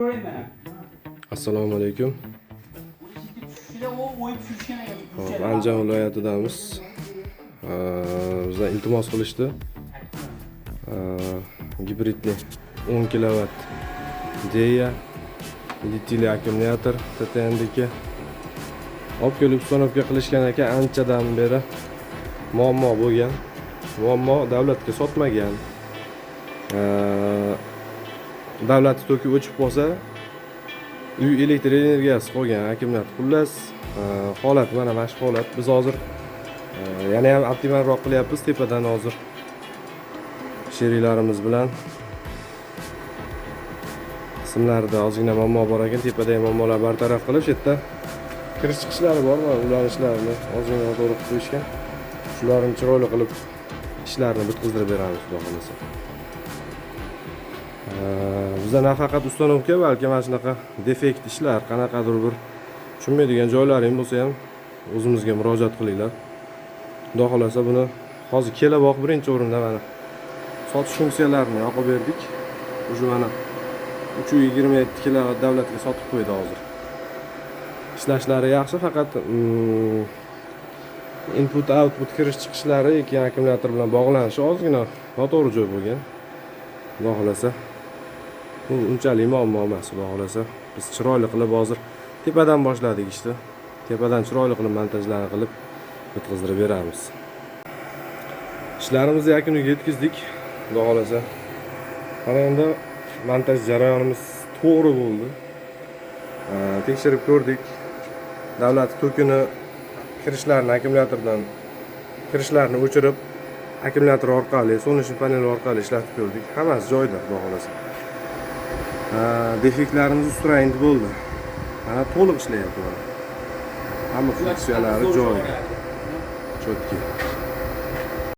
Assalomu alaykum. Andijon viloyatidamiz. Bizdan iltimos qilishdi. Gibridli 10 kW deya litiyli akkumulyator TTN'diki olib kelib uстановка qilishgan ekan. Anchadan beri muammo bo'lgan. Muammo davlatga sotmagan. Davlat toki o'chib qolsa, uy elektr energiyasi qolgan akkumulyator. Xullas, holat mana shu holat. Biz hozir yana ham optimalroq qilyapmiz. Tepadan hozir sheriklarimiz bilan qismlarida ozgina muammo bor ekan. Tepada ham muammolar bartaraf qilib, shu yerda kirish chiqishlari bor va ulanishlarni ozgina to'g'ri qilib qo'yishgan. Shularni chiroyli qilib ishlarni bitkazdirib beramiz, xudo xolasa. Bizda nafaqat uстановка, balki mana shunaqa defekt ishlar, qanaqadir bir tushunmaydigan joylaring bo'lsa ham o'zimizga murojaat qilinglar. Xudo xolasa buni hozir kelaboq birinchi o'rinda mana sotish funksiyalarini yoqib berdik. O'sha mana 327 kW davlatga sotib qo'ydi hozir. Ishlashlari yaxshi, faqat input output kirish chiqishlari ikki akkumulyator bilan bog'lanishi ozgina noto'g'ri joy bo'lgan. Xudo xolasa bu unchalik muammo emas, xudo xolasa. Biz chiroyli qilib hozir tepadan boshladik ishni. Tepadan chiroyli qilib montajlarni qilib bitkazdirib beramiz. Ishlarimizni yakuniga yetkazdik, xudo xolasa. Mana endi montaj jarayonimiz to'g'ri bo'ldi. Tekshirib ko'rdik. Davlat tokini kirishlarni akkumulyatordan kirishlarni o'chirib, akkumulyator orqali, so'nish paneli orqali ishlatib ko'rdik. Hammasi joyida, xudo xolasa. Defektlarimiz ustirayin bo'ldi. Mana to'liq ishlayapti. Hamma funksiyalari joyida. Chotki.